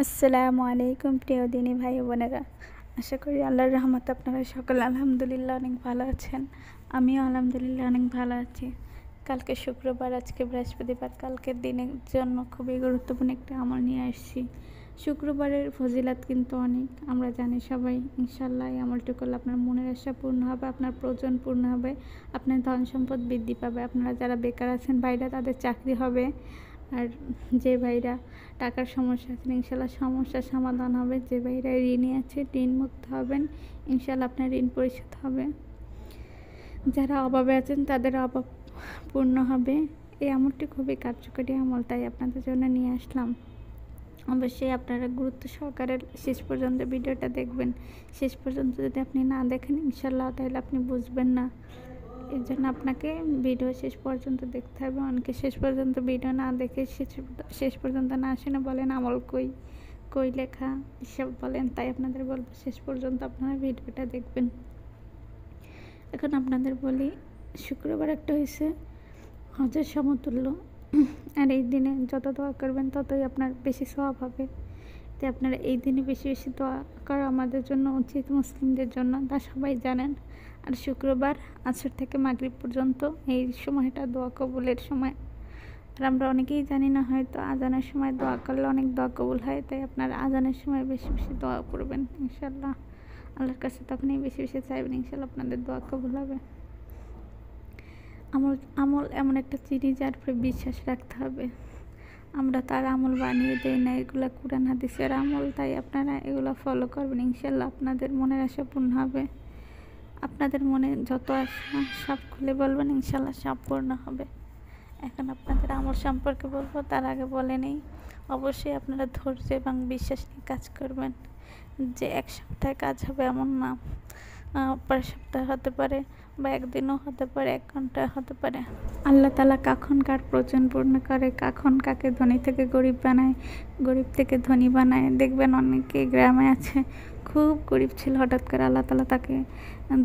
আসসালামু আলাইকুম প্রিয় দিনী ভাই বোনেরা, আশা করি আল্লাহর রহমতে আপনারা সকলে আলহামদুলিল্লাহ অনেক ভালো আছেন। আমিও আলহামদুলিল্লাহ অনেক ভালো আছি। কালকে শুক্রবার, আজকে বৃহস্পতিবার। কালকের দিনের জন্য খুবই গুরুত্বপূর্ণ একটা আমল নিয়ে আসছি। শুক্রবারের ফজিলাত কিন্তু অনেক, আমরা জানি সবাই। ইনশাল্লাহ এই আমলটি করলে আপনার মনের আশা পূর্ণ হবে, আপনার প্রয়োজন পূর্ণ হবে, আপনার ধন সম্পদ বৃদ্ধি পাবে। আপনারা যারা বেকার আছেন ভাইরা, তাদের চাকরি হবে। আর যে ভাইরা টাকার সমস্যা আছেন, ইনশাল্লাহ সমস্যার সমাধান হবে। যে ভাইরা ঋণে আছে, ঋণ মুক্ত হবেন, ইনশাল্লাহ আপনার ঋণ পরিশোধ হবে। যারা অভাবে আছেন তাদের অভাব পূর্ণ হবে। এই আমলটি খুবই কার্যকরী আমল, তাই আপনাদের জন্য নিয়ে আসলাম। অবশ্যই আপনারা গুরুত্ব সহকারে শেষ পর্যন্ত ভিডিওটা দেখবেন। শেষ পর্যন্ত যদি আপনি না দেখেন ইনশাল্লাহ, তাহলে আপনি বুঝবেন না। এর জন্য আপনাকে ভিডিও শেষ পর্যন্ত দেখতে হবে। অনেকে শেষ পর্যন্ত ভিডিও না দেখে শেষ পর্যন্ত না শুনে বলেন আমল কই কই লেখা এসব বলেন। তাই আপনাদের বলবো শেষ পর্যন্ত আপনারা ভিডিওটা দেখবেন। এখন আপনাদের বলি, শুক্রবার একটা হয়েছে হজের সমতুল্য। আর এই দিনে যত দোয়া করবেন ততই আপনার বেশি সওয়াব হবে। তাই আপনারা এই দিনে বেশি বেশি দোয়া করা আমাদের জন্য উচিত, মুসলিমদের জন্য, তা সবাই জানেন। আর শুক্রবার আসর থেকে মাগরিব পর্যন্ত এই সময়টা দোয়া কবুলের সময়। আর আমরা অনেকেই জানি না, হয়তো আজানের সময় দোয়া করলে অনেক দোয়া কবুল হয়। তাই আপনারা আজানের সময় বেশি বেশি দোয়া করবেন, ইনশাল্লাহ আল্লাহর কাছে তখনই বেশি বেশি চাইবেন, ইনশাল্লাহ আপনাদের দোয়া কবুল হবে। আমল এমন একটা জিনিস যার উপরে বিশ্বাস রাখতে হবে। আমরা তার আমল বানিয়ে দেই না, এগুলো কুরআন হাদিসের আমল। তাই আপনারা এগুলো ফলো করবেন, ইনশাল্লাহ আপনাদের মনের আশা পূর্ণ হবে। আপনাদের মনে যত আশা সব খুলে বলবেন, ইনশাল্লাহ সব পূর্ণ হবে। এখন আপনাদের আমল সম্পর্কে বলবো, তার আগে বলে নেই, অবশ্যই আপনারা ধৈর্য এবং বিশ্বাস নিয়ে কাজ করবেন। যে এক সপ্তাহে কাজ হবে এমন না, পরের সপ্তাহে হতে পারে, বা একদিনও হতে পারে, 1 ঘন্টা হতে পারে। আল্লাহ তাআলা কখন কার প্রয়োজন পূর্ণ করে, কখন কাকে ধনী থেকে গরিব বানায়, গরিব থেকে ধনী বানায়। দেখবেন অনেকে গ্রামে আছে, খুব গরিব ছিল, হঠাৎ করে আল্লাহ তাআলা তাকে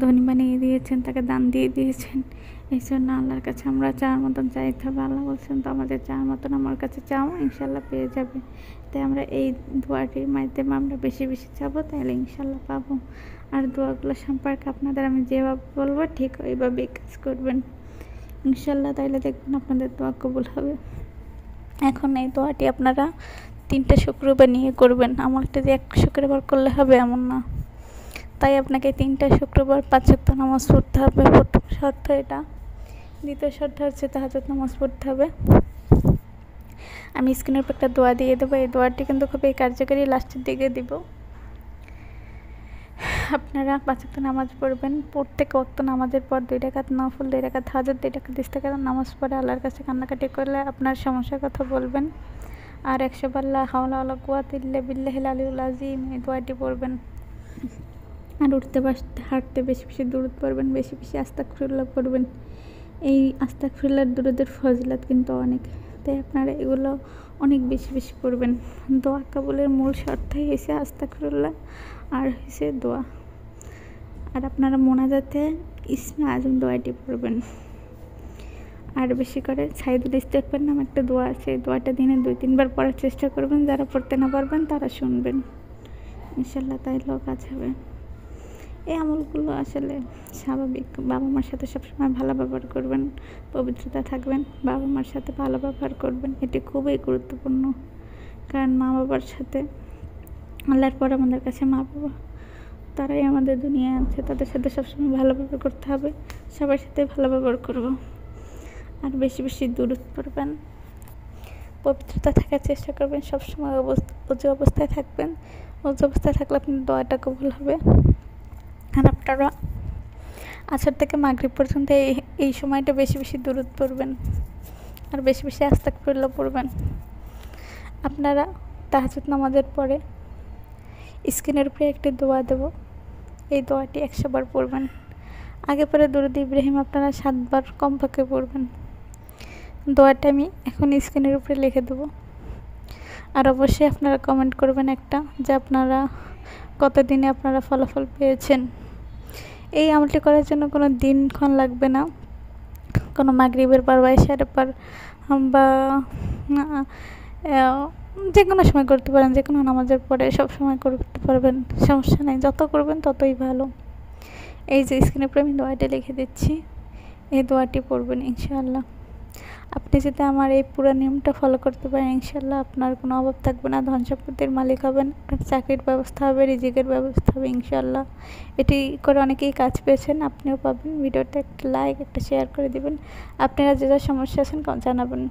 ধনী বানিয়ে দিয়েছেন, তাকে দান দিয়ে দিয়েছেন। এই জন্য আল্লাহর কাছে আমরা চাওয়ার মতন চাইতে হবে। আল্লাহ বলছেন, তো আমাদের চাওয়ার মতন আমার কাছে চাও, ইনশাল্লাহ পেয়ে যাবে। তাই আমরা এই দোয়াটির মাধ্যমে আমরা বেশি বেশি চাবো, তাহলে ইনশাল্লাহ পাবো। আর দোয়াগুলো সম্পর্কে আপনাদের আমি যেভাবে বলবো ঠিক ওইভাবেই কাজ করবেন, ইনশাল্লাহ, তাইলে দেখবেন আপনাদের দোয়া কবুল হবে। এখন এই দোয়াটি আপনারা 3টে শুক্রবার নিয়ে করবেন। আমলটা যে 1 শুক্রবার করলে হবে এমন না। তাই আপনাকে 3টা শুক্রবার 5 ওয়াক্ত নামাজ পড়তে হবে, প্রথম শর্ত এটা। দ্বিতীয় শর্ত হচ্ছে তাহাজ্জুদ নামাজ পড়তে হবে। আমি স্ক্রিনের উপর একটা দোয়া দিয়ে দেবো, এই দোয়াটি কিন্তু খুবই কার্যকরী, লাস্টের দিকে দিব। আপনারা 5 ওয়াক্ত নামাজ পড়বেন। প্রত্যেক ওয়াক্ত নামাজের পর 2 রাকাত নফল, 2 রাকাত তাহাজ্জুদ, 2 রাকাত ইস্তেগফার নামাজ পড়ে আল্লাহর কাছে কান্নাকাটি করলে আপনার সমস্যার কথা বলবেন। আর 100 বার লা হাওলা ওয়ালা কুওয়াতা ইল্লা বিল্লাহিল আলিয়্যিল আযীম এই দোয়াটি পড়বেন। আর উঠতে বসতে হাঁটতে বেশি বেশি দুরূদ পড়বেন, বেশি বেশি আস্তাগফিরুল্লাহ পড়বেন। এই আস্তাগফিরুল্লাহর দুরূদের ফজিলত কিন্তু অনেক, তাই আপনারা এগুলো অনেক বেশি বেশি পড়বেন। দোয়া কবুলের মূল শর্তই হয়েছে আস্তাগফিরুল্লাহ আর হয়েছে দোয়া। আর আপনারা মোনাজাতে ইসমে আজম দোয়াটি পড়বেন। আর বেশি করে সাইদুল ইস্তেগফার নামে একটা দোয়া আছে, এই দোয়াটা দিনে 2-3 বার পড়ার চেষ্টা করবেন। যারা পড়তে না পারবেন তারা শুনবেন, ইনশাল্লাহ তাইলেও কাজ হবে। এই আমলগুলো আসলে স্বাভাবিক। বাবা মার সাথে সবসময় ভালো ব্যবহার করবেন, পবিত্রতা থাকবেন, বাবা মার সাথে ভালো ব্যবহার করবেন, এটি খুবই গুরুত্বপূর্ণ। কারণ মা বাবার সাথে, আল্লাহর পর আমাদের কাছে মা বাবা, তারাই আমাদের দুনিয়ায় আছে, তাদের সাথে সবসময় ভালো ব্যবহার করতে হবে। সবার সাথে ভালো ব্যবহার করব। আর বেশি বেশি দুরূদ পড়বেন, পবিত্রতা থাকার চেষ্টা করবেন, সবসময় অজু অবস্থায় থাকবেন। অজু অবস্থায় থাকলে আপনার দোয়াটা কবুল হবে। আর আপনারা আসর থেকে মাগরিব পর্যন্ত এই সময়টা বেশি বেশি দুরূদ পড়বেন, আর বেশি বেশি আস্তাগফিরুল্লাহ পড়বেন। আপনারা তাহাজ্জুদ নামাজের পরে স্ক্রিনের উপরে একটি দোয়া দেব, এই দোয়াটি 100 বার পড়বেন। আগে পরে দুরূদ ইব্রাহিম আপনারা 7 বার কমপক্ষে পড়বেন। দোয়াটা আমি এখন স্ক্রিনের উপরে লিখে দেবো। আর অবশ্যই আপনারা কমেন্ট করবেন একটা, যে আপনারা কতদিনে আপনারা ফলাফল পেয়েছেন। এই আমলটি করার জন্য কোনো দিনক্ষণ লাগবে না, কোনো মাগরিবের পর বা ইশারের পর বা যে কোনো সময় করতে পারেন, যে কোনো নামাজের পরে সব সময় করতে পারবেন, সমস্যা নেই। যত করবেন ততই ভালো। এই যে স্ক্রিনের উপরে আমি দোয়াটি লিখে দিচ্ছি, এই দোয়াটি পড়বেন ইনশাআল্লাহ। আপনি যদি আমার এই পুরো নিয়মটা ফলো করতে পারেন, ইনশাআল্লাহ আপনার কোনো অভাব থাকবে না, ধন সম্পত্তির মালিক হবেন, আপনার চাকরির ব্যবস্থা হবে, রিজিকের ব্যবস্থা হবে ইনশাআল্লাহ। এটি করে অনেকেই কাজ পেয়েছেন, আপনিও পাবেন। ভিডিওটা একটা লাইক, একটা শেয়ার করে দিবেন। আপনারা যে যা সমস্যা আছেন জানাবেন।